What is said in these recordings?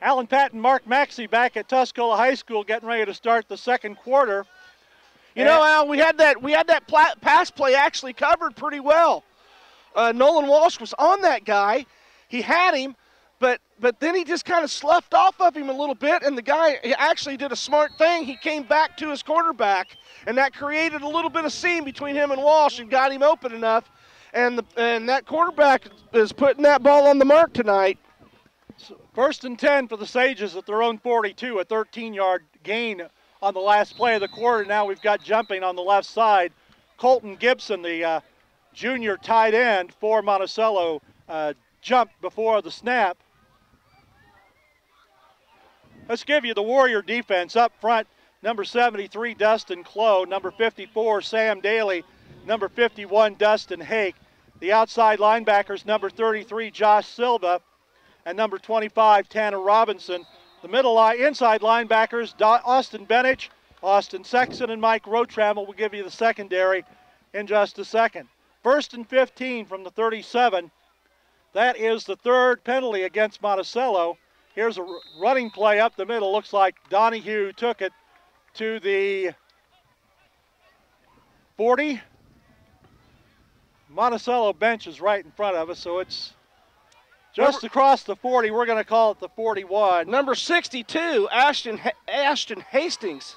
Alan Patton, Mark Maxey back at Tuscola High School getting ready to start the second quarter. You know, Al, we had that pass play actually covered pretty well. Nolan Walsh was on that guy. He had him, but then he just kind of sloughed off of him a little bit, and the guy actually did a smart thing. He came back to his quarterback, and that created a little bit of seam between him and Walsh and got him open enough. And that quarterback is putting that ball on the mark tonight. First and 10 for the Sages at their own 42, a 13-yard gain on the last play of the quarter. Now we've got jumping on the left side. Colton Gibson, the junior tight end for Monticello, jumped before the snap. Let's give you the Warrior defense up front. Number 73, Dustin Clough. Number 54, Sam Daly. Number 51, Dustin Hake. The outside linebackers, number 33, Josh Silva. And number 25, Tanner Robinson. The inside linebackers, Austin Benich, Austin Sexton, and Mike Rotrammel. Will give you the secondary in just a second. First and 15 from the 37. That is the third penalty against Monticello. Here's a running play up the middle. Looks like Donahue took it to the 40. Monticello bench is right in front of us, so it's just across the 40. We're going to call it the 41. Number 62, Ashton Hastings.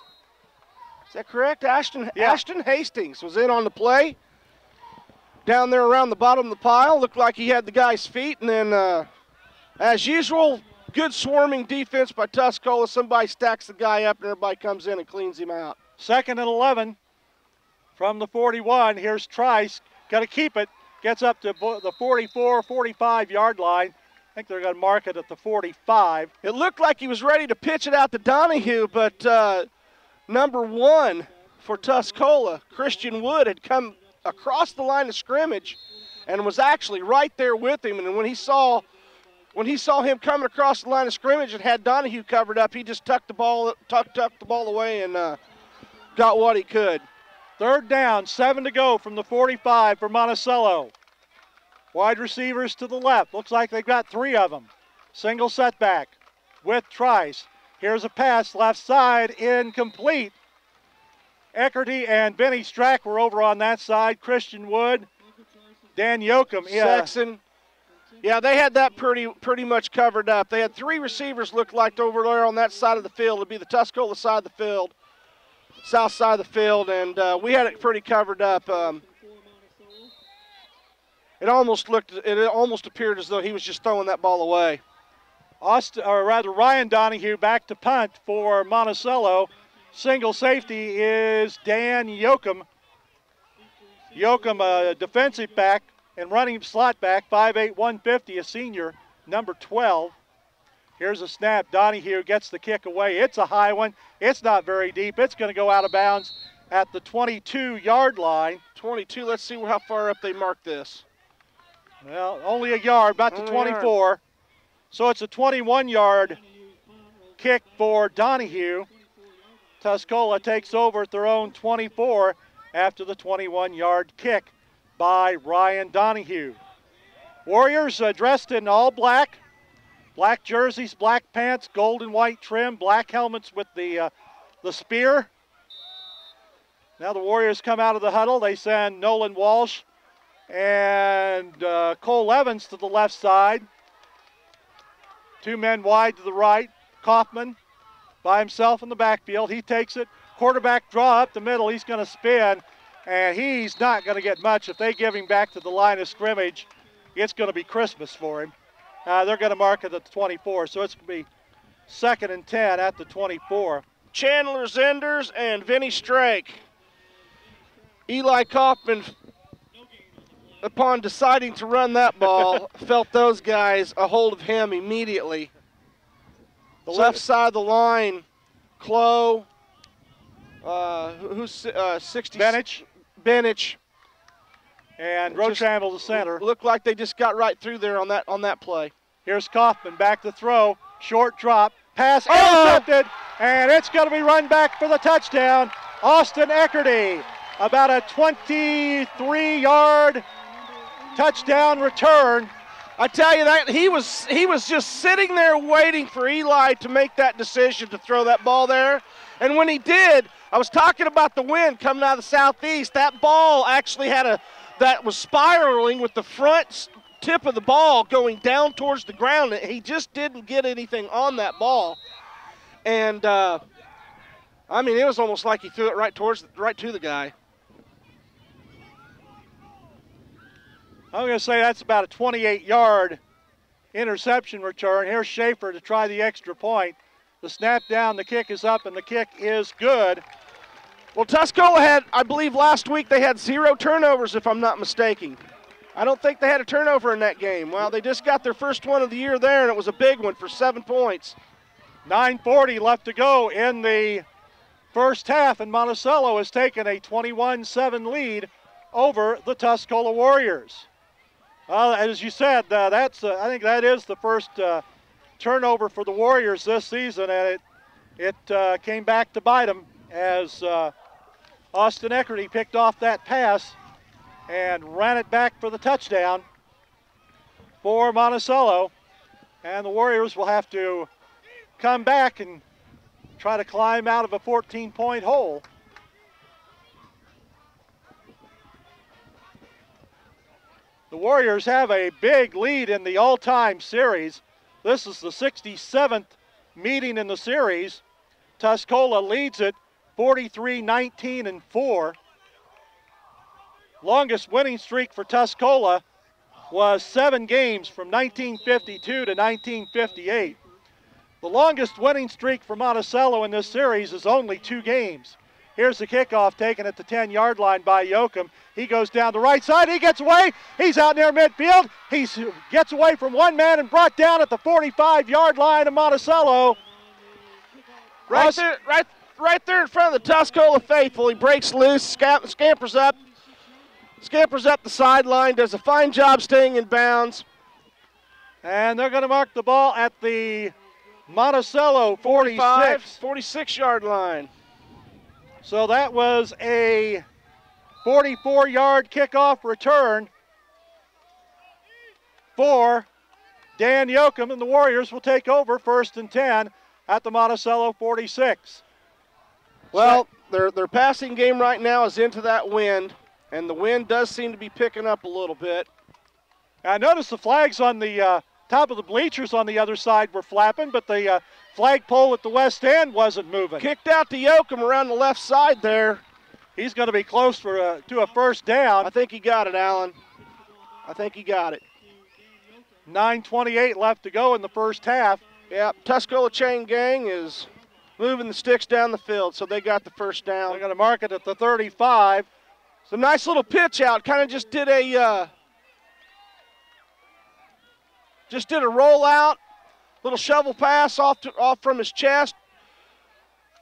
Is that correct? Ashton Hastings was in on the play. Down there around the bottom of the pile. Looked like he had the guy's feet. And then, as usual, good swarming defense by Tuscola. Somebody stacks the guy up and everybody comes in and cleans him out. Second and 11 from the 41. Here's Trice. Got to keep it. Gets up to the 44, 45-yard line. I think they're going to mark it at the 45. It looked like he was ready to pitch it out to Donahue, but number 1 for Tuscola, Christian Wood, had come across the line of scrimmage and was actually right there with him. And when he saw him coming across the line of scrimmage and had Donahue covered up, he just tucked the ball away and got what he could. Third down, 7 to go from the 45 for Monticello. Wide receivers to the left. Looks like they've got 3 of them. Single setback with Trice. Here's a pass, left side, incomplete. Eckerty and Benny Strack were over on that side. Christian Wood, Dan Yoakum. Sexton. Yeah, they had that pretty much covered up. They had 3 receivers looked like over there on that side of the field. It'd be the Tuscola side of the field, south side of the field, and we had it pretty covered up. It almost appeared as though he was just throwing that ball away. Ryan Donahue back to punt for Monticello. Single safety is Dan Yoakum. Yoakum, a defensive back and running slot back, 5'8", 150, a senior, number 12. Here's a snap. Donahue gets the kick away. It's a high one. It's not very deep. It's going to go out of bounds at the 22-yard line. 22, let's see how far up they mark this. Well, only a yard, about to 24. So it's a 21-yard kick for Donahue. Tuscola takes over at their own 24 after the 21-yard kick by Ryan Donahue. Warriors dressed in all black. Black jerseys, black pants, gold and white trim, black helmets with the spear. Now the Warriors come out of the huddle. They send Nolan Walsh and Cole Evans to the left side. 2 men wide to the right. Kaufman by himself in the backfield. He takes it. Quarterback draw up the middle. He's going to spin, and he's not going to get much. If they give him back to the line of scrimmage, it's going to be Christmas for him. They're going to mark it at the 24, so it's going to be 2nd and 10 at the 24. Chandler Zenders and Vinny Strake. Eli Kaufman, upon deciding to run that ball, felt those guys a hold of him immediately. The left side of the line, Clough, who's 60? Benich. And Rotrammel the center. Looked like they just got right through there on that play. Here's Kaufman back to throw. Short drop. Pass intercepted. And it's going to be run back for the touchdown. Austin Eckerty. About a 23-yard touchdown return I tell you that he was just sitting there waiting for Eli to make that decision to throw that ball there. And when he did, I was talking about the wind coming out of the southeast. That ball actually that was spiraling with the front tip of the ball going down towards the ground. He just didn't get anything on that ball. And I mean, it was almost like he threw it right to the guy. I'm going to say that's about a 28-yard interception return. Here's Schaefer to try the extra point. The snap down, the kick is up, and the kick is good. Well, Tuscola had, I believe last week they had 0 turnovers, if I'm not mistaken. I don't think they had a turnover in that game. Well, they just got their first one of the year there, and it was a big one for 7 points. 9:40 left to go in the first half, and Monticello has taken a 21-7 lead over the Tuscola Warriors. As you said, I think that is the first turnover for the Warriors this season, and it came back to bite them as Austin Eckerty picked off that pass and ran it back for the touchdown for Monticello, and the Warriors will have to come back and try to climb out of a 14-point hole. The Warriors have a big lead in the all-time series. This is the 67th meeting in the series. Tuscola leads it 43-19-4. Longest winning streak for Tuscola was 7 games from 1952 to 1958. The longest winning streak for Monticello in this series is only 2 games. Here's the kickoff taken at the 10-yard line by Yoakum. He goes down the right side. He gets away. He's out near midfield. He gets away from one man and brought down at the 45-yard line of Monticello. Right there in front of the Tuscola faithful. He breaks loose, scampers up the sideline, does a fine job staying in bounds. And they're going to mark the ball at the Monticello 46-yard line. So that was a 44-yard kickoff return for Dan Yoakum, and the Warriors will take over 1st and 10 at the Monticello 46. Well, their passing game right now is into that wind, and the wind does seem to be picking up a little bit. I noticed the flags on the top of the bleachers on the other side were flapping, but the flagpole at the west end wasn't moving. Kicked out to Yoakum around the left side there. He's going to be close to a first down. I think he got it, Alan. I think he got it. 9:28 left to go in the first half. Yep, Tuscola Chain Gang is moving the sticks down the field, so they got the first down. They're going to mark it at the 35. It's a nice little pitch out. Kind of just did a rollout, little shovel pass off from his chest,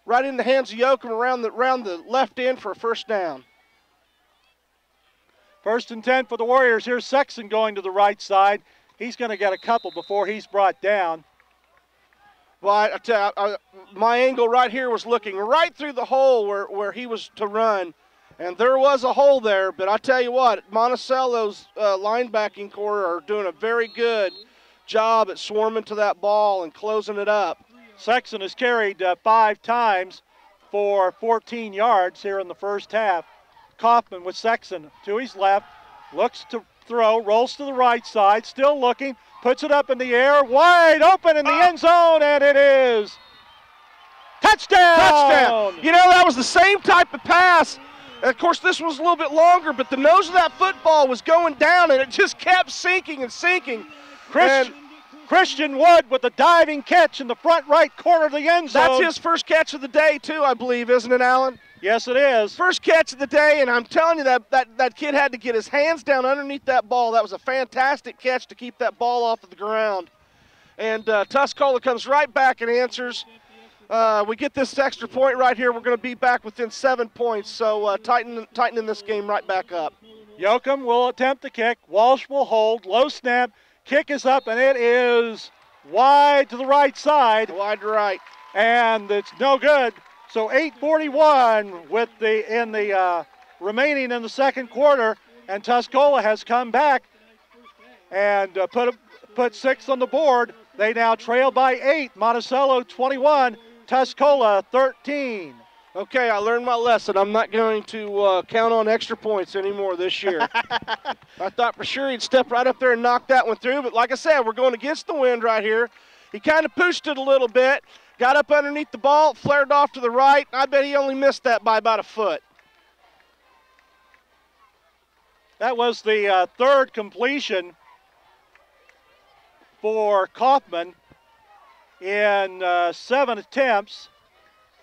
right in the hands of Yoakum around the left end for a first down. 1st and 10 for the Warriors. Here's Sexton going to the right side. He's going to get a couple before he's brought down. Well, I tell you, my angle right here was looking right through the hole where he was to run, and there was a hole there. But I tell you what, Monticello's linebacking core are doing a very good job at swarming to that ball and closing it up. Sexton has carried 5 times for 14 yards here in the first half. Kaufman with Sexton to his left, looks to throw, rolls to the right side, still looking, puts it up in the air, wide open in the end zone, and it is touchdown! Touchdown! You know, that was the same type of pass. Of course, this was a little bit longer, but the nose of that football was going down, and it just kept sinking and sinking. Christian Wood with a diving catch in the front right corner of the end zone. That's his first catch of the day, too, I believe, isn't it, Alan? Yes, it is. First catch of the day, and I'm telling you that kid had to get his hands down underneath that ball. That was a fantastic catch to keep that ball off of the ground. And Tuscola comes right back and answers. We get this extra point right here. We're going to be back within 7 points, so tightening this game right back up. Yoakum will attempt the kick. Walsh will hold. Low snap. Kick is up, and it is wide to the right side. Wide to right. And it's no good. So 8:41 remaining in the second quarter, and Tuscola has come back and put 6 on the board. They now trail by 8. Monticello 21, Tuscola 13. Okay, I learned my lesson. I'm not going to count on extra points anymore this year. I thought for sure he'd step right up there and knock that one through, but like I said, we're going against the wind right here. He kind of pushed it a little bit, got up underneath the ball, flared off to the right. I bet he only missed that by about a foot. That was the third completion for Kaufman in 7 attempts.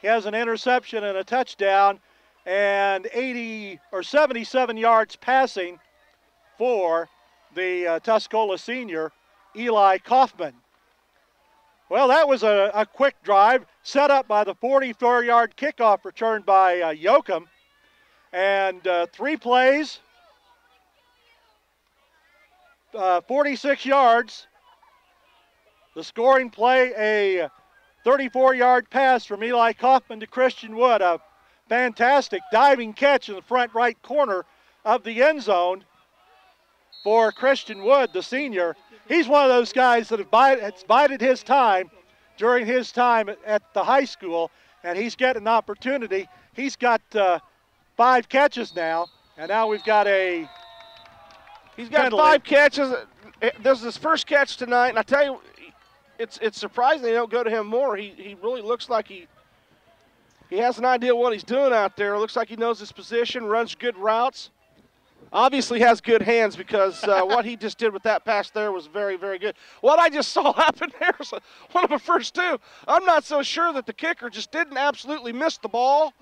He has an interception and a touchdown and 77 yards passing for the Tuscola senior, Eli Kaufman. Well, that was a quick drive set up by the 44-yard kickoff return by Yoakum. And 3 plays, 46 yards. The scoring play, a 34-yard pass from Eli Kaufman to Christian Wood. A fantastic diving catch in the front right corner of the end zone for Christian Wood, the senior. He's one of those guys that has bided his time during his time at the high school, and he's getting an opportunity. He's got 5 catches now, and now we've got a He's got penalty. 5 catches. This is his first catch tonight, and I tell you, it's surprising they don't go to him more. He really looks like he has an idea what he's doing out there. It looks like he knows his position, runs good routes. Obviously has good hands because what he just did with that pass there was very, very good. What I just saw happen there was one of the first 2. I'm not so sure that the kicker just didn't absolutely miss the ball.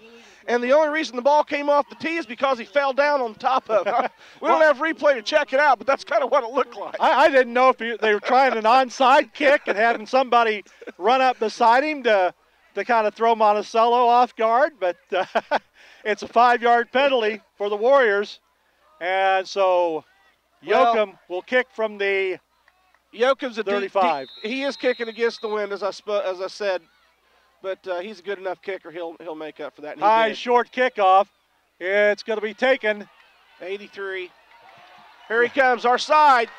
And the only reason the ball came off the tee is because he fell down on top of it. We don't have replay to check it out, but that's kind of what it looked like. I didn't know if they were trying an onside kick and having somebody run up beside him to kind of throw Monticello off guard, but it's a 5-yard penalty for the Warriors. And so Yoakum will kick from the Yoakum's a 35. He is kicking against the wind, as I said, but he's a good enough kicker. He'll make up for that. High short kickoff. It's going to be taken. 83. Here he comes, our side.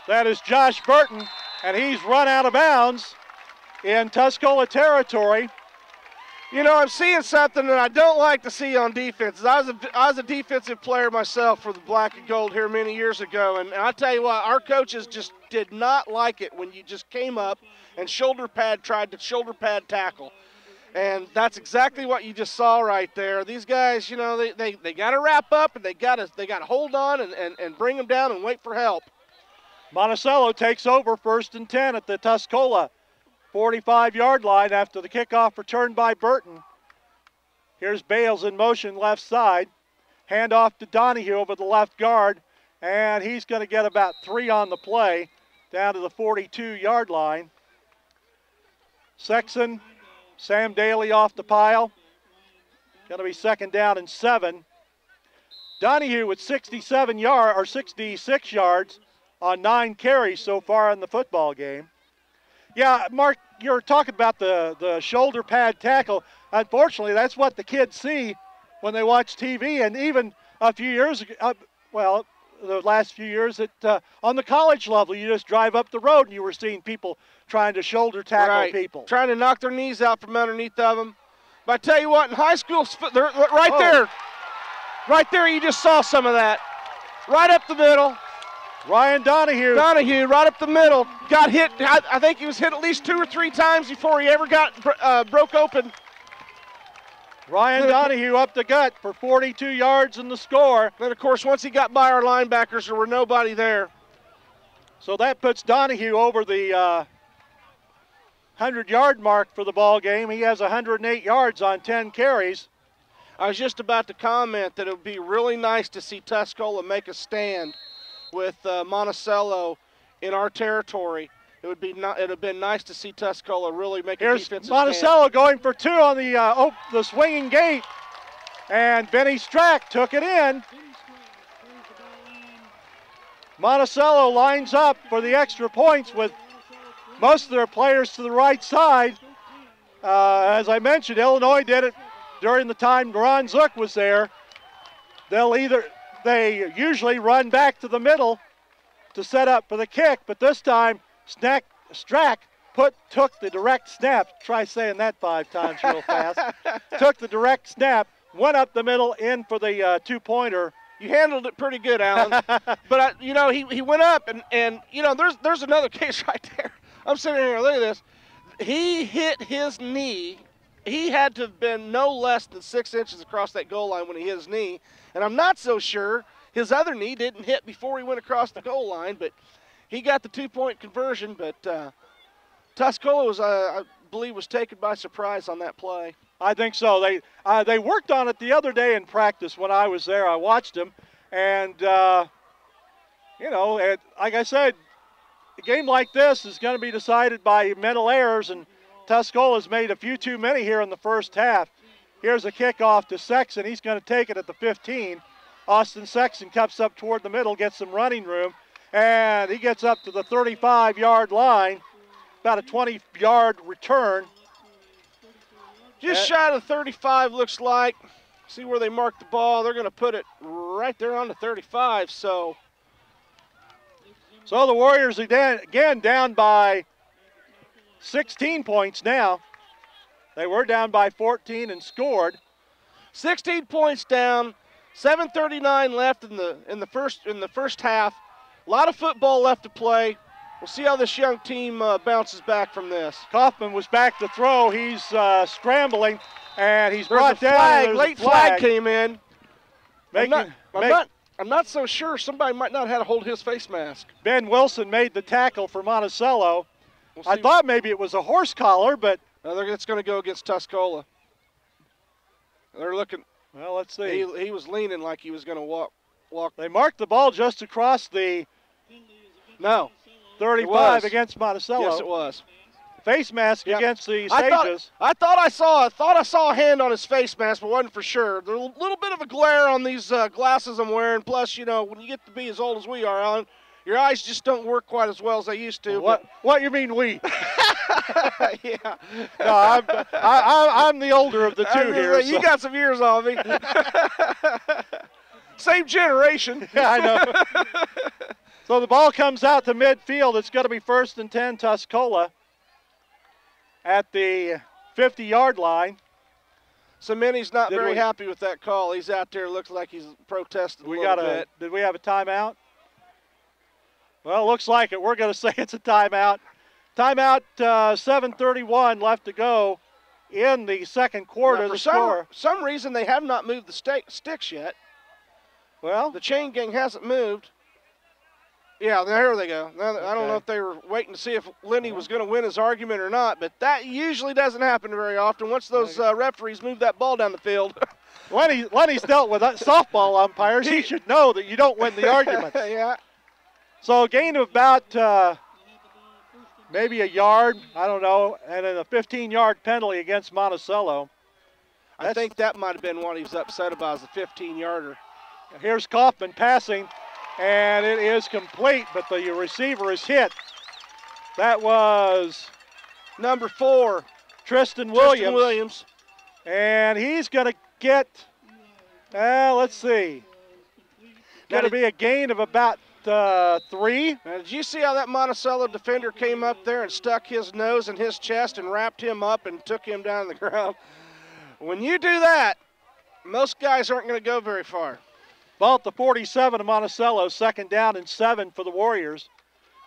That is Josh Burton, and he's run out of bounds in Tuscola territory. You know, I'm seeing something that I don't like to see on defense. I was a defensive player myself for the Black and Gold here many years ago, and I tell you what, our coaches just did not like it when you just came up and tried to shoulder pad tackle. And that's exactly what you just saw right there. These guys, you know, they got to wrap up, and they got to hold on and bring them down and wait for help. Monticello takes over 1st and 10 at the Tuscola 45-yard line after the kickoff return by Burton. Here's Bales in motion left side. Handoff to Donahue over the left guard, and he's going to get about 3 on the play down to the 42-yard line. Sexton, Sam Daly off the pile. Going to be 2nd down and 7. Donahue with 66 yards on 9 carries so far in the football game. Yeah, Mark, you're talking about the shoulder pad tackle. Unfortunately, that's what the kids see when they watch TV. And even a few years ago, the last few years, on the college level, you just drive up the road and you were seeing people trying to shoulder tackle people. Trying to knock their knees out from underneath of them. But I tell you what, in high school, right there, you just saw some of that. Right up the middle. Ryan Donahue. Donahue, right up the middle, got hit. I think he was hit at least 2 or 3 times before he ever got broke open. Ryan Donahue up the gut for 42 yards in the score. Then, of course, once he got by our linebackers, there were nobody there. So that puts Donahue over the 100-yard mark for the ball game. He has 108 yards on 10 carries. I was just about to comment that it would be really nice to see Tuscola make a stand with Monticello in our territory. It would have been nice to see Tuscola really make a defensive stand. Monticello going for 2 on the swinging gate, and Benny Strack took it in. Monticello lines up for the extra points with most of their players to the right side. As I mentioned, Illinois did it during the time Ron Zook was there. They usually run back to the middle to set up for the kick, but this time Strack took the direct snap. Try saying that 5 times real fast. Took the direct snap, went up the middle, in for the two-pointer. You handled it pretty good, Alan. But, he went up, and there's another case right there. I'm sitting here, look at this. He hit his knee. He had to have been no less than 6 inches across that goal line when he hit his knee. And I'm not so sure his other knee didn't hit before he went across the goal line, but he got the 2-point conversion. But Tuscola I believe, was taken by surprise on that play. I think so. They worked on it the other day in practice when I was there. I watched them, and like I said, a game like this is going to be decided by mental errors, and Tuscola's made a few too many here in the first half. Here's a kickoff to Sexton. He's going to take it at the 15. Austin Sexton cuts up toward the middle, gets some running room, and he gets up to the 35-yard line. About a 20-yard return. Just shy of 35, looks like. See where they mark the ball. They're going to put it right there on the 35. So the Warriors again down by 16 points now. They were down by 14 and scored. 16 points down. 7:39 left in the first half. A lot of football left to play. We'll see how this young team bounces back from this. Kaufman was back to throw. He's scrambling, and he's brought down. Flag. Late flag came in. I'm not so sure. Somebody might not have had to hold his face mask. Ben Wilson made the tackle for Monticello. I thought maybe it was a horse collar, but it's going to go against Tuscola. They're looking. Well, let's see. He was leaning like he was going to walk. They marked the ball just across the. No. 35 against Monticello. Yes, it was. Face mask against the Sages. I thought I saw a hand on his face mask, but wasn't for sure. There's a little bit of a glare on these glasses I'm wearing. Plus, when you get to be as old as we are, Alan, your eyes just don't work quite as well as they used to. What you mean we? Yeah. No, I'm the older of the two here. You got some years on me. Same generation. Yeah, I know. So the ball comes out to midfield. It's going to be 1st and 10, Tuscola at the 50-yard line. Semeni's not very happy with that call. He's out there, looks like he's protesting a little bit. Did we have a timeout? Well, looks like it. We're going to say it's a timeout. Timeout, 7:31 left to go in the second quarter. For some reason, they have not moved the sticks yet. Well, the chain gang hasn't moved. Yeah, there they go. I don't know if they were waiting to see if Lenny was going to win his argument or not, but that usually doesn't happen very often once those referees move that ball down the field. Lenny's dealt with softball umpires. He should know that you don't win the arguments. Yeah. So a gain of about maybe a yard, I don't know, and then a 15-yard penalty against Monticello. I think that might have been what he was upset about, is the 15-yarder. Here's Kaufman passing. And it is complete, but the receiver is hit. That was number 4, Tristan Williams. And he's going to get, let's see, going to be a gain of about 3. Now, did you see how that Monticello defender came up there and stuck his nose in his chest and wrapped him up and took him down to the ground? When you do that, most guys aren't going to go very far. Ball at the 47 of Monticello, 2nd down and 7 for the Warriors.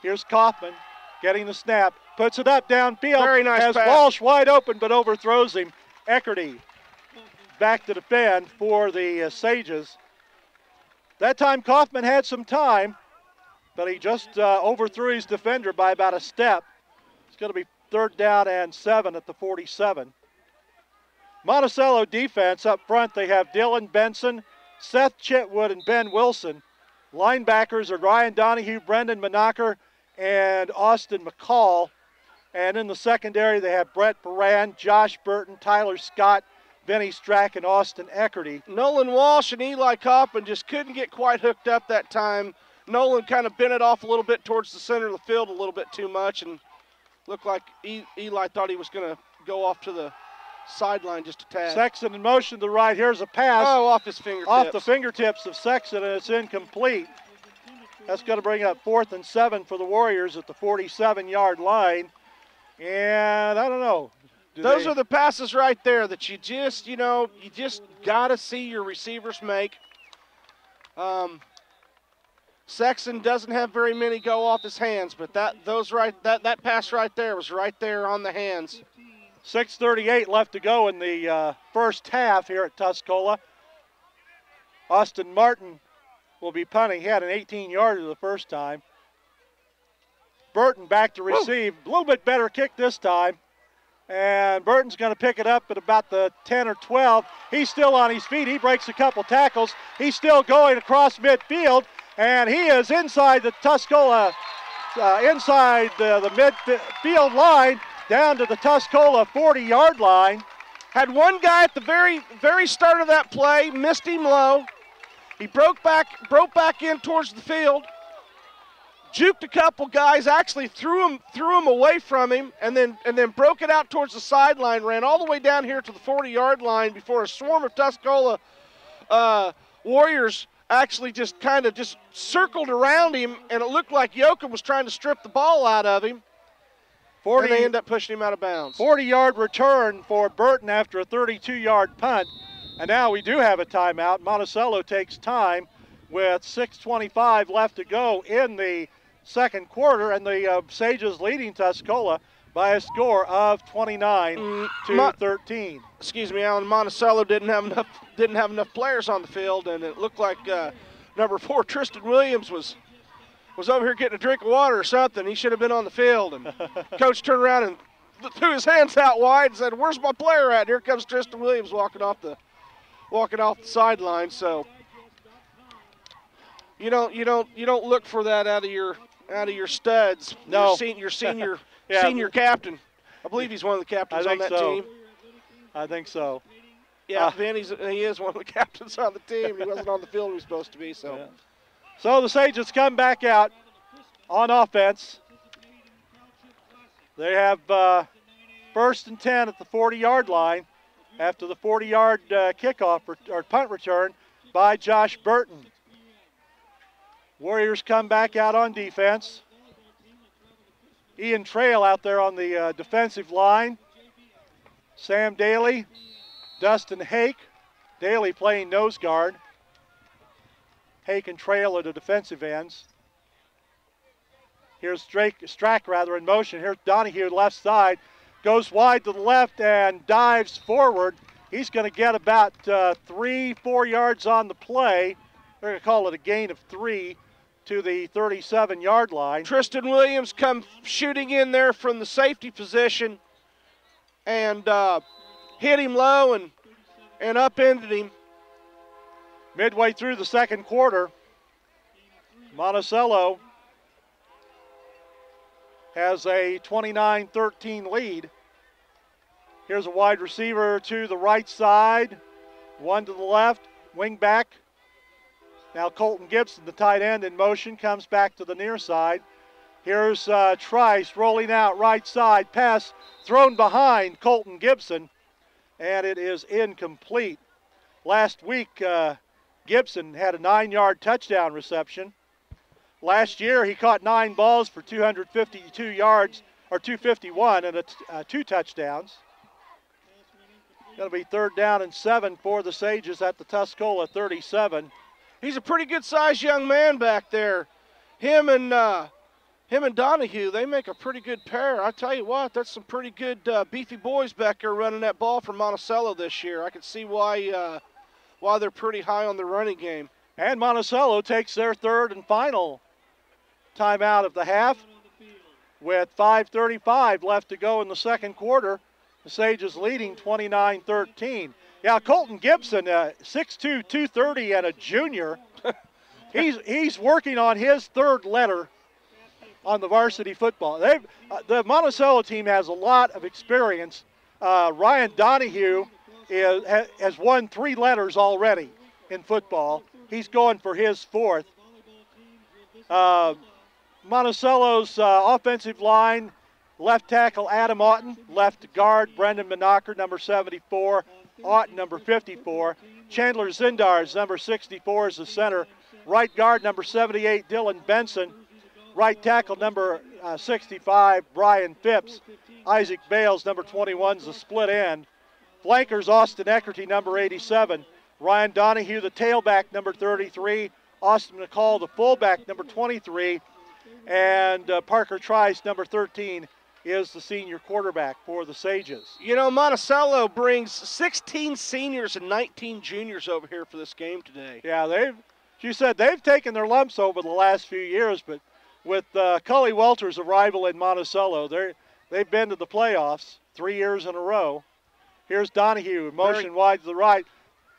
Here's Kaufman getting the snap, puts it up downfield. Very nice has pass. Walsh wide open but overthrows him. Eckerty back to defend for the Sages. That time Kaufman had some time, but he just overthrew his defender by about a step. It's going to be 3rd down and 7 at the 47. Monticello defense up front, they have Dylan Benson, Seth Chitwood, and Ben Wilson. Linebackers are Ryan Donahue, Brendan Monacher, and Austin McCall. And in the secondary, they have Brett Baran, Josh Burton, Tyler Scott, Benny Strack, and Austin Eckerty. Nolan Walsh and Eli Kaufman just couldn't get quite hooked up that time. Nolan kind of bent it off a little bit towards the center of the field a little bit too much, and looked like Eli thought he was going to go off to the sideline just a tad. Sexton in motion to the right. Here's a pass. Oh, off his fingertips. Off the fingertips of Sexton, and it's incomplete. That's going to bring up 4th and 7 for the Warriors at the 47-yard line. And I don't know. Those are the passes right there that you just got to see your receivers make. Sexton doesn't have very many go off his hands, but that pass right there was right there on the hands. 6:38 left to go in the first half here at Tuscola. Austin Martin will be punting. He had an 18-yarder the first time. Burton back to receive. A little bit better kick this time. And Burton's going to pick it up at about the 10 or 12. He's still on his feet. He breaks a couple tackles. He's still going across midfield. And he is inside the Tuscola, inside the midfield line, down to the Tuscola 40-yard line. Had one guy at the very start of that play, missed him low. He broke back in towards the field, juked a couple guys, actually threw him away from him, and then broke it out towards the sideline, ran all the way down here to the 40-yard line before a swarm of Tuscola Warriors actually just circled around him, and it looked like Yoakum was trying to strip the ball out of him. And they end up pushing him out of bounds. 40-yard return for Burton after a 32-yard punt. And now we do have a timeout. Monticello takes time with 6:25 left to go in the second quarter, and the Sages leading Tuscola by a score of 29-13. Excuse me, Alan. Monticello didn't have enough players on the field, and it looked like number 4 Tristan Williams was over here getting a drink of water or something. He should have been on the field. And coach turned around and threw his hands out wide and said, "Where's my player at?" And here comes Tristan Williams walking off the sideline. So you don't look for that out of your studs. No, your senior senior captain. I believe he's one of the captains on that team. I think so. Yeah, Vin, he is one of the captains on the team. He wasn't on the field he was supposed to be. So. Yeah. So the Sages come back out on offense. They have 1st and 10 at the 40-yard line after the 40-yard kickoff or punt return by Josh Burton. Warriors come back out on defense. Ian Trail out there on the defensive line. Sam Daly, Dustin Hake. Daly playing nose guard. Hake and Trail are the defensive ends. Here's Strack in motion. Here's Donahue left side. Goes wide to the left and dives forward. He's going to get about 3-4 yards on the play. They're going to call it a gain of 3 to the 37-yard line. Tristan Williams come shooting in there from the safety position and hit him low and upended him. Midway through the second quarter, Monticello has a 29-13 lead. Here's a wide receiver to the right side, one to the left, wing back. Now Colton Gibson, the tight end in motion, comes back to the near side. Here's Trice rolling out right side, pass thrown behind Colton Gibson, and it is incomplete. Last week, Gibson had a 9-yard touchdown reception. Last year, he caught 9 balls for 252 yards, or 251, and 2 touchdowns. Going to be 3rd down and 7 for the Sages at the Tuscola 37. He's a pretty good-sized young man back there. Him and Donahue, they make a pretty good pair. I tell you what, that's some pretty good beefy boys back there running that ball for Monticello this year. I can see why they're pretty high on the running game. And Monticello takes their 3rd and final timeout of the half with 5:35 left to go in the second quarter. The Sages leading 29-13. Yeah, Colton Gibson, 6'2", 230, and a junior. He's working on his 3rd letter on the varsity football. The Monticello team has a lot of experience. Ryan Donahue has won 3 letters already in football. He's going for his 4th. Monticello's offensive line, left tackle Adam Otten, left guard Brendan Monacher, number 74, Otten, number 54. Chandler Zindars, number 64, is the center. Right guard, number 78, Dylan Benson. Right tackle, number 65, Brian Phipps. Isaac Bales, number 21, is the split end. Flankers, Austin Eckerty, number 87. Ryan Donahue, the tailback, number 33. Austin McCall, the fullback, number 23. And Parker Trice, number 13, is the senior quarterback for the Sages. You know, Monticello brings 16 seniors and 19 juniors over here for this game today. Yeah, she said they've taken their lumps over the last few years, but with Cully Welter's arrival in Monticello, they've been to the playoffs 3 years in a row. Here's Donahue, motion wide to the right.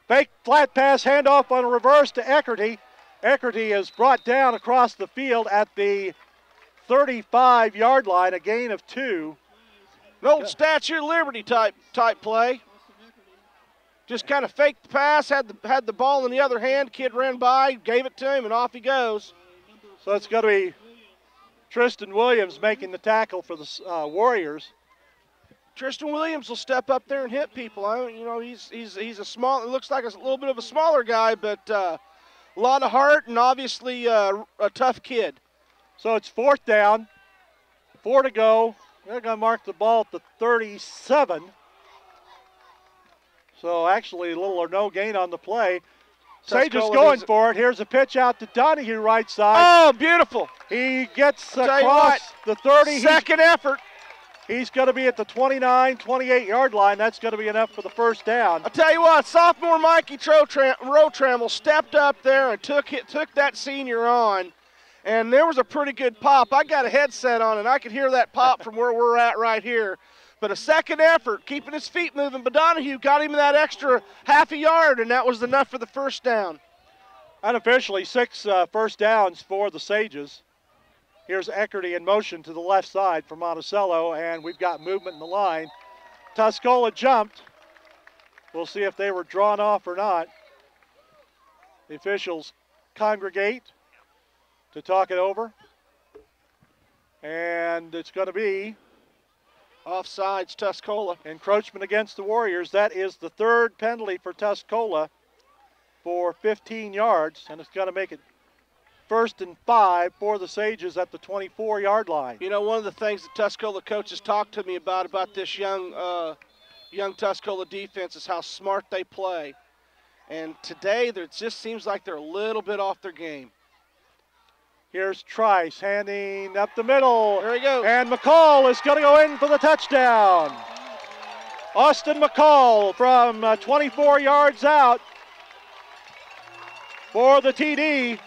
Fake flat pass, handoff on a reverse to Eckerty. Eckerty is brought down across the field at the 35-yard line, a gain of 2. An old Statue of Liberty type play. Just kind of faked the pass, had the ball in the other hand. Kid ran by, gave it to him, and off he goes. So it's going to be Tristan Williams making the tackle for the Warriors. Tristan Williams will step up there and hit people. You know, he's a small. It looks like a little bit of a smaller guy, but a lot of heart and obviously a tough kid. So it's 4th down, 4 to go. They're going to mark the ball at the 37. So actually a little or no gain on the play. Sages going for it. Here's a pitch out to Donahue, right side. Oh, beautiful. He gets across the 30. Second effort. He's going to be at the 29, 28-yard line. That's going to be enough for the first down. I'll tell you what, sophomore Mikey Rotrammel stepped up there and took that senior on, and there was a pretty good pop. I got a headset on, and I could hear that pop from where we're at right here. But a second effort, keeping his feet moving, but Donahue got him that extra half a yard, and that was enough for the first down. Unofficially, 6 first downs for the Sages. Here's Eckerty in motion to the left side for Monticello, and we've got movement in the line. Tuscola jumped. We'll see if they were drawn off or not. The officials congregate to talk it over. And it's going to be offsides, Tuscola. Encroachment against the Warriors. That is the 3rd penalty for Tuscola for 15 yards, and it's going to make it 1st and 5 for the Sages at the 24-yard line. You know, one of the things that Tuscola coaches talked to me about this young Tuscola defense is how smart they play. And today, it just seems like they're a little bit off their game. Here's Trice handing up the middle. There he goes. And McCall is going to go in for the touchdown. Austin McCall from 24 yards out for the TD.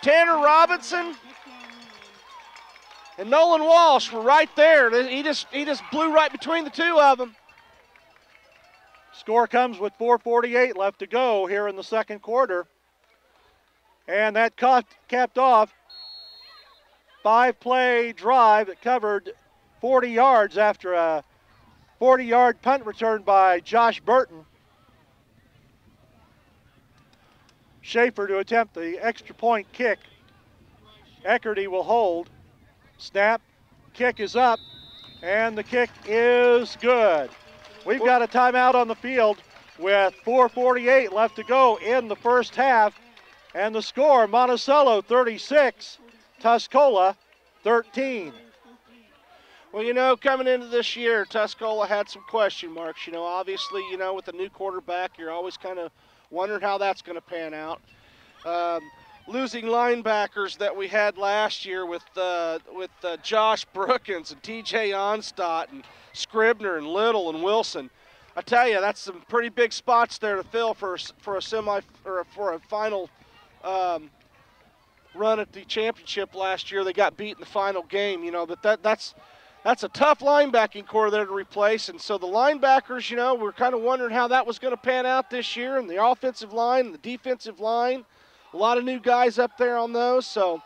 Tanner Robinson and Nolan Walsh were right there. He just blew right between the two of them. Score comes with 4:48 left to go here in the second quarter. And that capped off 5-play drive that covered 40 yards after a 40-yard punt return by Josh Burton. Schaefer to attempt the extra point kick. Eckerty will hold. Snap, kick is up, and the kick is good. We've got a timeout on the field with 4:48 left to go in the first half. And the score, Monticello 36, Tuscola 13. Well, you know, coming into this year, Tuscola had some question marks. You know, obviously, you know, with a new quarterback, you're always kind of wondering how that's going to pan out. Losing linebackers that we had last year with Josh Brookins and T.J. Onstott and Scribner and Little and Wilson. I tell you, that's some pretty big spots there to fill for a final run at the championship last year. They got beat in the final game, you know, but that's a tough linebacking core there to replace. And so the linebackers, you know, we're kind of wondering how that was going to pan out this year, and the offensive line and the defensive line. A lot of new guys up there on those, so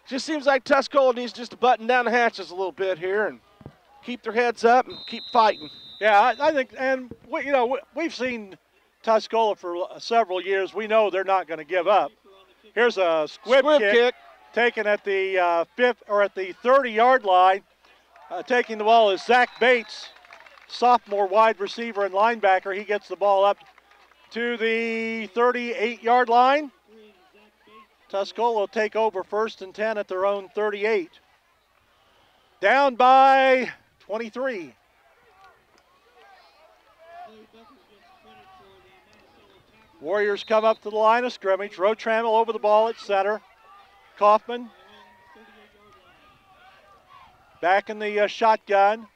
just seems like Tuscola needs just to button down the hatches a little bit here and keep their heads up and keep fighting. Yeah, I think, and you know, we've seen Tuscola for several years. We know they're not going to give up. Here's a squib kick taken at the 30-yard line. Taking the ball is Zach Bates, sophomore wide receiver and linebacker. He gets the ball up to the 38-yard line. Tuscola will take over 1st and 10 at their own 38. Down by 23. Warriors come up to the line of scrimmage. Rotrammel over the ball at center. Kaufman back in the shotgun.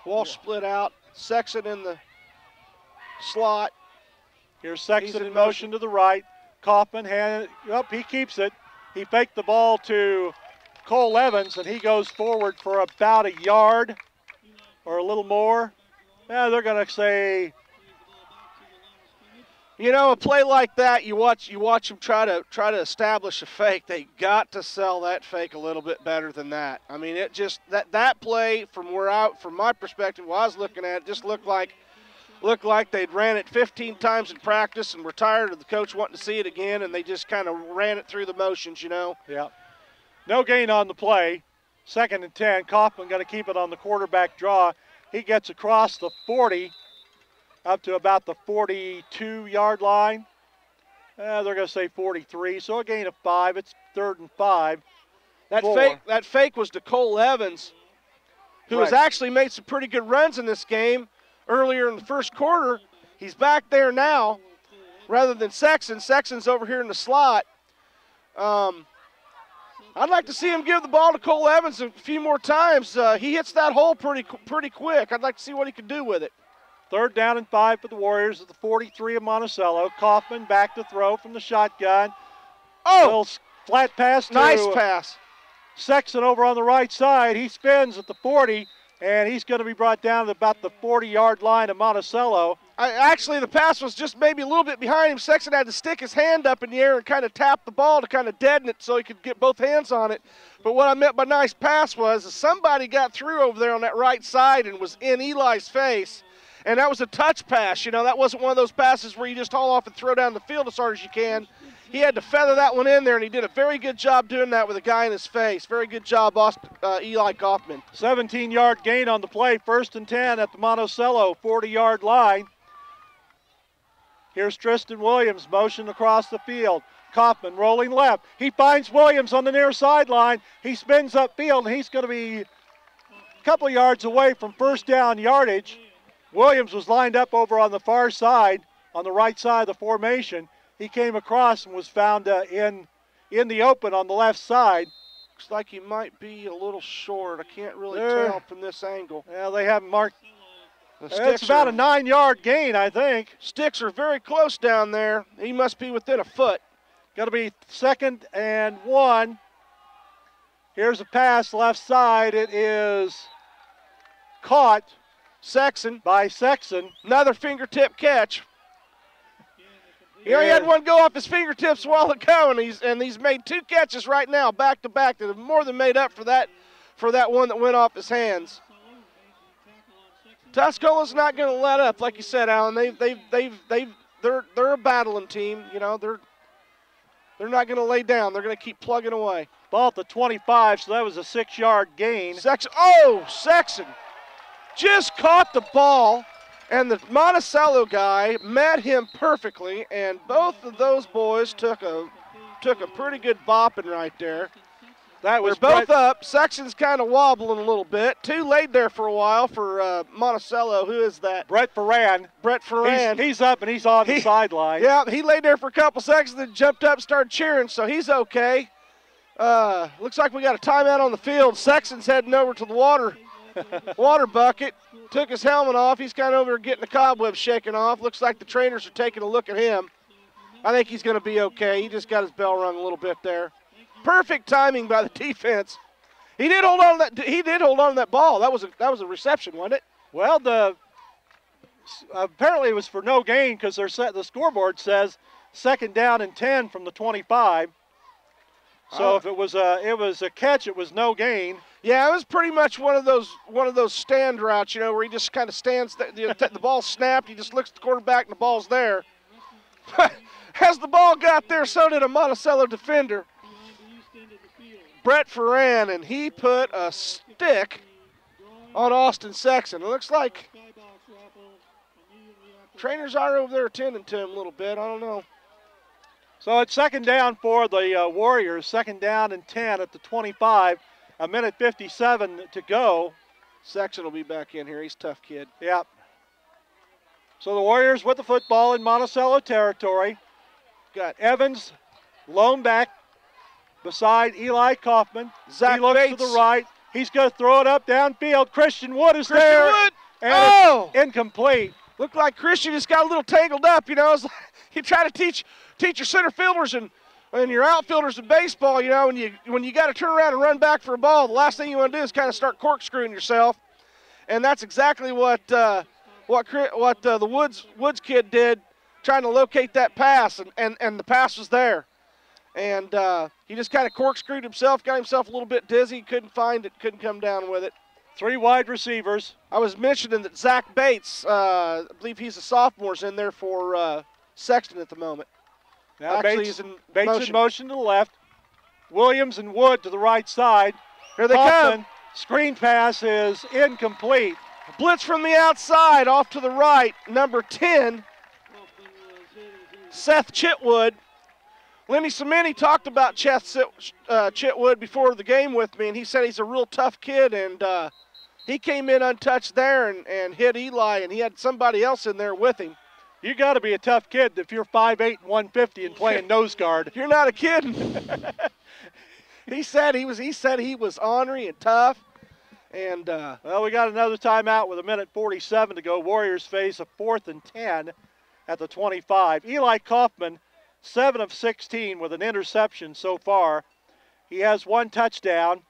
Walsh split out. Sexton in the slot. Here's Sexton in motion to the right. Kaufman, he keeps it. He faked the ball to Cole Evans, and he goes forward for about a yard or a little more. Yeah, they're going to say, you know, a play like that, you watch them try to establish a fake. They got to sell that fake a little bit better than that. I mean, it just that play from my perspective, while I was looking at it, just looked like they'd ran it 15 times in practice and were tired of the coach wanting to see it again, and they just kind of ran it through the motions, you know. Yeah. No gain on the play. 2nd and 10. Kaufman going to keep it on the quarterback draw. He gets across the 40 up to about the 42-yard line. They're going to say 43, so a gain of 5. It's 3rd and 5. That fake was to Cole Evans, who has actually made some pretty good runs in this game earlier in the first quarter. He's back there now rather than Sexton. Sexton's over here in the slot. I'd like to see him give the ball to Cole Evans a few more times. He hits that hole pretty quick. I'd like to see what he can do with it. 3rd down and 5 for the Warriors at the 43 of Monticello. Kaufman back to throw from the shotgun. Little flat pass. Nice pass. Sexton over on the right side. He spins at the 40, and he's going to be brought down to about the 40-yard line of Monticello. Actually, the pass was just maybe a little bit behind him. Sexton had to stick his hand up in the air and kind of tap the ball to kind of deaden it so he could get both hands on it. But what I meant by nice pass was somebody got through over there on that right side and was in Eli's face. And that was a touch pass. You know, that wasn't one of those passes where you just haul off and throw down the field as hard as you can. He had to feather that one in there, and he did a very good job doing that with a guy in his face. Very good job, Eli Kaufman. 17-yard gain on the play. 1st and 10 at the Monticello 40-yard line. Here's Tristan Williams, motion across the field. Kaufman rolling left. He finds Williams on the near sideline. He spins upfield, and he's going to be a couple yards away from 1st down yardage. Williams was lined up over on the far side, on the right side of the formation. He came across and was found in the open on the left side. Looks like he might be a little short. I can't really tell from this angle. Yeah, they haven't marked. It's about a 9-yard gain, I think. Sticks are very close down there. He must be within a foot. Got to be 2nd and 1. Here's a pass left side. It is caught. Sexton. By Sexton. Another fingertip catch. He only had one go off his fingertips a while ago, and he's made 2 catches right now, back to back, that have more than made up for that one that went off his hands. Tuscola's not going to let up, like you said, Alan. They're a battling team. You know, they're not going to lay down. They're going to keep plugging away. Ball at the 25, so that was a 6-yard gain. Sexton just caught the ball, and the Monticello guy met him perfectly, and both of those boys took a pretty good bopping right there. They're both up. Sexton's kind of wobbling a little bit. 2 laid there for a while for Monticello. Who is that? Brett Ferran. He's up, and he's on the sideline. Yeah, he laid there for a couple seconds, then jumped up and started cheering, so he's okay. Looks like we got a timeout on the field. Sexton's heading over to the water bucket. Took his helmet off. He's kind of over getting the cobwebs shaken off. Looks like the trainers are taking a look at him. I think he's going to be okay. He just got his bell rung a little bit there. Perfect timing by the defense. He did hold on to that ball. That was a reception, wasn't it? Well, apparently it was for no gain because the scoreboard says 2nd down and 10 from the 25. So if it was a catch, it was no gain. Yeah, it was pretty much one of those stand routes, you know, where he just kind of stands. The ball's snapped. He just looks at the quarterback, and the ball's there. As the ball got there, so did a Monticello defender, Brett Ferran, and he put a stick on Austin Sexton. It looks like Trainers are over there attending to him a little bit. I don't know. So it's second down for the Warriors. Second down and 10 at the 25. A minute 57 to go. Sexton will be back in here. He's a tough kid. Yep. So the Warriors with the football in Monticello territory. Got Evans, lone back beside Eli Kaufman. Zach he looks Bates. to the right. He's going to throw it up downfield. Christian Wood is Christian there. Wood. And oh! It's incomplete. Looked like Christian just got a little tangled up, you know. It's like you try to teach your center fielders and your outfielders in baseball, you know, when you got to turn around and run back for a ball, the last thing you want to do is kind of start corkscrewing yourself. And that's exactly what the Woods kid did, trying to locate that pass, and the pass was there. And he just kind of corkscrewed himself, got himself a little bit dizzy, couldn't find it, couldn't come down with it. 3 wide receivers. I was mentioning that Zach Bates, I believe he's a sophomore, is in there for Sexton at the moment. Now Actually, Bates, he's in Bates motion. in motion to the left. Williams and Wood to the right side. Here they Kaufman, come. Screen pass is incomplete. Blitz from the outside, off to the right, number 10, Seth Chitwood. Lenny Cimini talked about Chitwood before the game with me, and he said he's a real tough kid, and he came in untouched there and hit Eli, and he had somebody else in there with him. You got to be a tough kid if you're 5'8" and 150 and playing nose guard. You're not a kid. He said he was ornery and tough. And well, we got another timeout with a minute 47 to go. Warriors face a 4th and 10 at the 25. Eli Kaufman, 7 of 16 with an interception so far. He has 1 touchdown.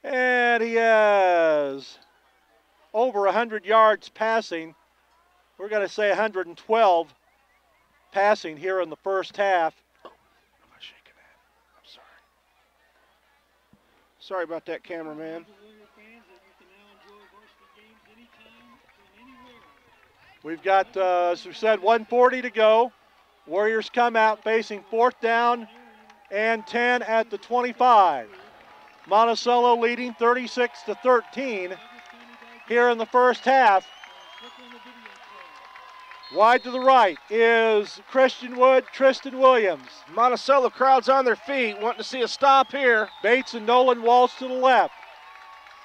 And he has over 100 yards passing. We're going to say 112 passing here in the first half. Oh, am I shaking that? I'm sorry. Sorry about that, cameraman. We've got, as we said, 1:40 to go. Warriors come out facing 4th down and 10 at the 25. Monticello leading 36-13 here in the first half. Wide to the right is Christian Wood, Tristan Williams. Monticello crowd's on their feet, wanting to see a stop here. Bates and Nolan Walsh to the left.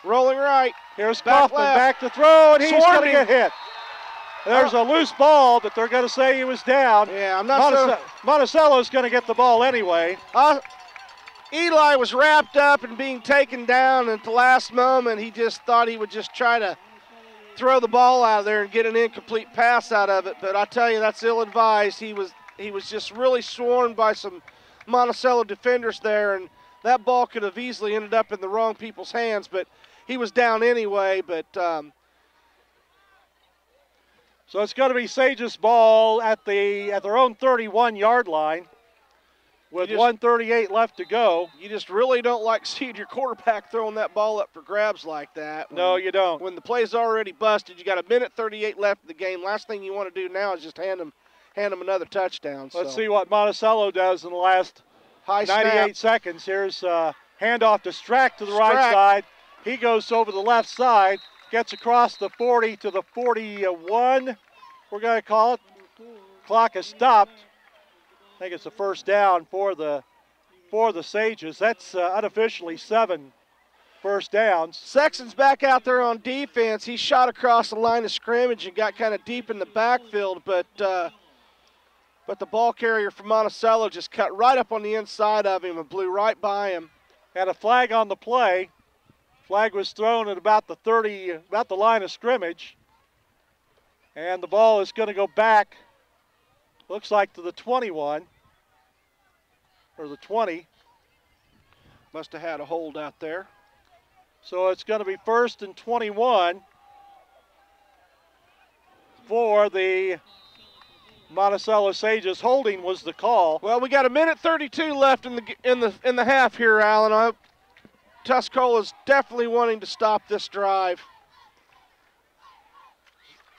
Rolling right. Here's back Kaufman left. back to throw, and he's going to Swarming. get hit. There's a loose ball, but they're going to say he was down. Yeah, I'm not Monticello's going to get the ball anyway. Eli was wrapped up and being taken down, and at the last moment, he just thought he would just try to throw the ball out of there and get an incomplete pass out of it. But I tell you, that's ill-advised. He was just really swarmed by some Monticello defenders there, and that ball could have easily ended up in the wrong people's hands, but he was down anyway. But so it's going to be Sage's ball at their own 31-yard line with 1:38 left to go. You just really don't like seeing your quarterback throwing that ball up for grabs like that. No, you don't. When the play's already busted, you got a minute 38 left in the game. Last thing you want to do now is just hand them another touchdown. Let's see what Monticello does in the last 98 seconds. Here's handoff to Strack to the right side. He goes over the left side, gets across the 40 to the 41. We're going to call it. Clock is stopped. I think it's a first down for the Sages. That's unofficially 7 first downs. Sexton's back out there on defense. He shot across the line of scrimmage and got kind of deep in the backfield, but the ball carrier from Monticello just cut right up on the inside of him and blew right by him. Had a flag on the play. Flag was thrown at about the line of scrimmage. And the ball is going to go back, looks like to the 21, or the 20. Must have had a hold out there. So it's going to be 1st and 21 for the Monticello Sages. Holding was the call. Well, we got a minute 32 left in the half here, Alan. Tuscola's definitely wanting to stop this drive.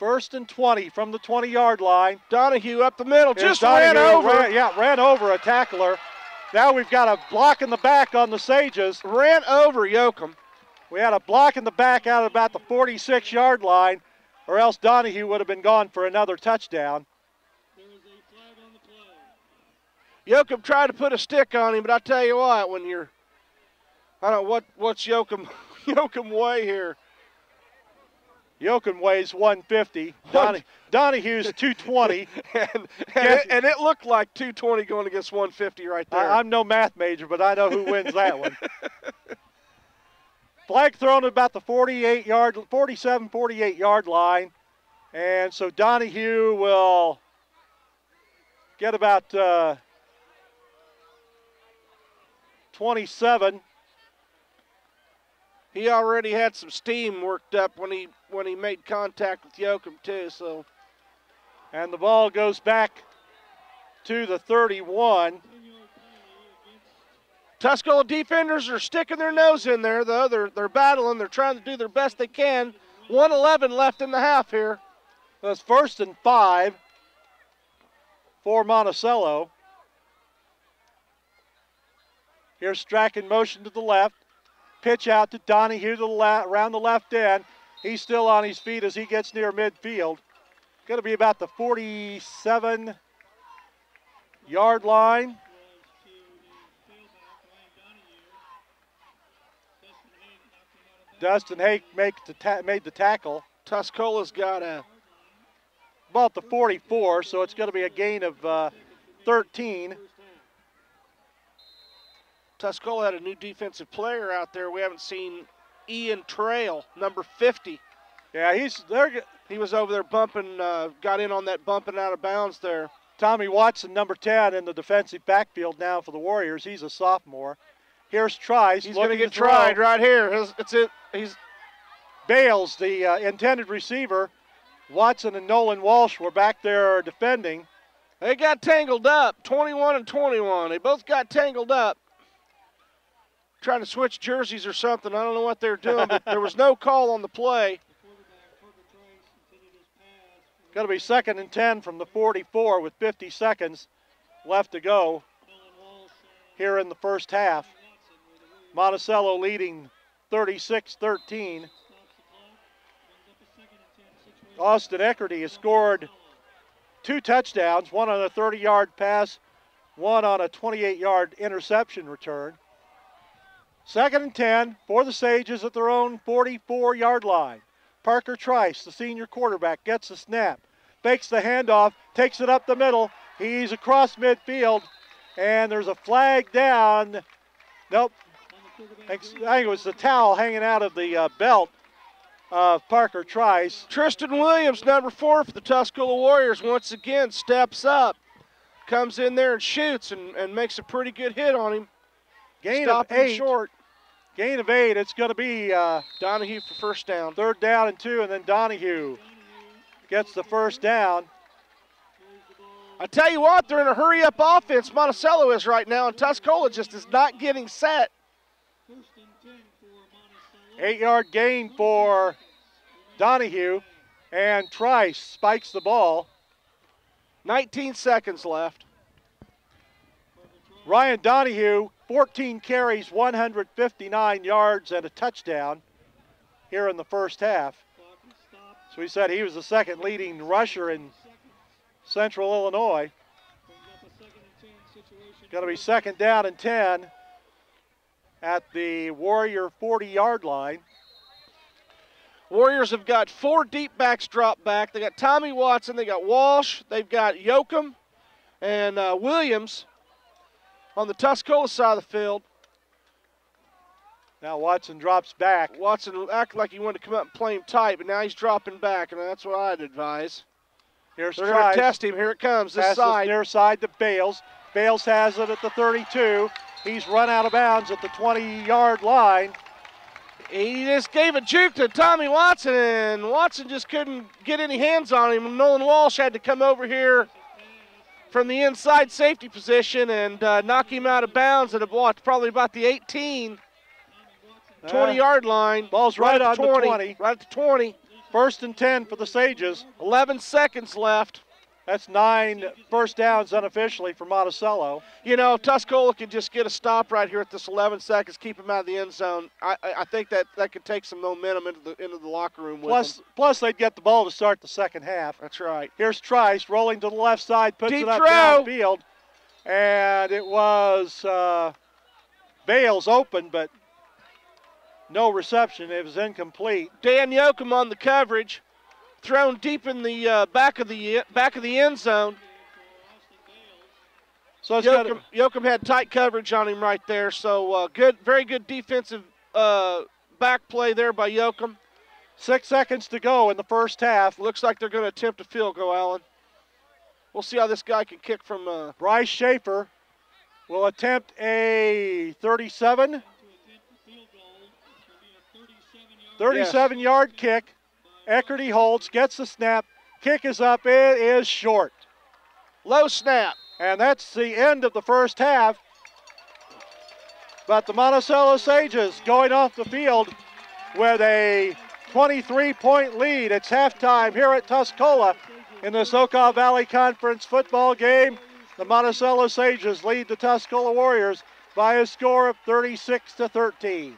1st and 20 from the 20-yard line. Donahue up the middle, just Donahue ran over. Ran over a tackler. Now we've got a block in the back on the Sages. Ran over Yoakum. We had a block in the back out about the 46-yard line. or else Donahue would have been gone for another touchdown. Yoakum tried to put a stick on him, but I tell you what, when you're, I don't know what's Yoakum weigh here. Yoakum weighs 150. Donahue's 220. and it looked like 220 going against 150 right there. I'm no math major, but I know who wins that one. Flag thrown at about the 47, 48 yard line. And so Donahue will get about 27. He already had some steam worked up when he made contact with Yoakum too. So, and the ball goes back to the 31. Tuscola defenders are sticking their nose in there, though. They're battling. They're trying to do their best they can. 1:11 left in the half here. That's 1st and 5 for Monticello. Here's Strachan motion to the left. Pitch out to Donahue to the around the left end. He's still on his feet as he gets near midfield. Going to be about the 47 yard line. Dustin Hake made the tackle. Tuscola's got about the 44, so it's going to be a gain of 13. Tuscola had a new defensive player out there. We haven't seen Ian Trail, number 50. Yeah, he was over there bumping, got in on that bumping out of bounds there. Tommy Watson, number 10, in the defensive backfield now for the Warriors. He's a sophomore. Here's Trice. He's going to get tried right here. He's Bales, the intended receiver. Watson and Nolan Walsh were back there defending. They got tangled up, 21 and 21. They both got tangled up. Trying to switch jerseys or something. I don't know what they're doing, but there was no call on the play. Going to be 2nd and 10 from the 44 with 50 seconds left to go here in the first half. Monticello leading 36-13. Austin Eckerty has scored 2 touchdowns, one on a 30-yard pass, one on a 28-yard interception return. 2nd and 10 for the Sages at their own 44-yard line. Parker Trice, the senior quarterback, gets the snap, fakes the handoff, takes it up the middle. He's across midfield, and there's a flag down. Nope. I think it was the towel hanging out of the belt of Parker Trice. Tristan Williams, number 4 for the Tuscola Warriors, once again steps up, comes in there and shoots and makes a pretty good hit on him. Gain of 8. Short. Gain of 8. It's going to be Donahue for first down. 3rd down and 2, and then Donahue gets the first down. I tell you what, they're in a hurry-up offense. Monticello is right now, and Tuscola just is not getting set. 8-yard gain for Donahue, and Trice spikes the ball. 19 seconds left. Ryan Donahue, 14 carries, 159 yards, and a touchdown here in the first half. So we said he was the 2nd leading rusher in Central Illinois. Going to be 2nd down and 10 at the Warrior 40-yard line. Warriors have got 4 deep backs drop back. They got Tommy Watson, they got Walsh, they've got Yoakum and Williams on the Tuscola side of the field. Now Watson drops back. Watson acted like he wanted to come up and play him tight, but now he's dropping back, and that's what I'd advise. Here's They're going to test him. Here it comes, this side. Near side to Bales. Bales has it at the 32. He's run out of bounds at the 20-yard line. He just gave a juke to Tommy Watson, and Watson just couldn't get any hands on him. Nolan Walsh had to come over here from the inside safety position and knock him out of bounds at probably about the 18, 20-yard line. Ball's right on the 20. Right at the 20. 1st and 10 for the Sages. 11 seconds left. That's 9 first downs unofficially for Monticello. You know, if Tuscola could just get a stop right here at this 11 seconds, keep him out of the end zone, I think that could take some momentum into the locker room with them. Plus they'd get the ball to start the second half. That's right. Here's Trice rolling to the left side, puts Deep it up throw. downfield. And it was Bales open, but no reception. It was incomplete. Dan Yoakum on the coverage, thrown deep in the back of the end zone. So Yoakum had tight coverage on him right there. So very good defensive back play there by Yoakum. 6 seconds to go in the first half. Looks like they're going to attempt a field goal, Allen. We'll see how this guy can kick from. Bryce Schaefer will attempt a 37-yard kick. Eckerty holds, gets the snap. Kick is up. It is short. Low snap. And that's the end of the first half. But the Monticello Sages going off the field with a 23-point lead. It's halftime here at Tuscola in the Soquel Valley Conference football game. The Monticello Sages lead the Tuscola Warriors by a score of 36-13.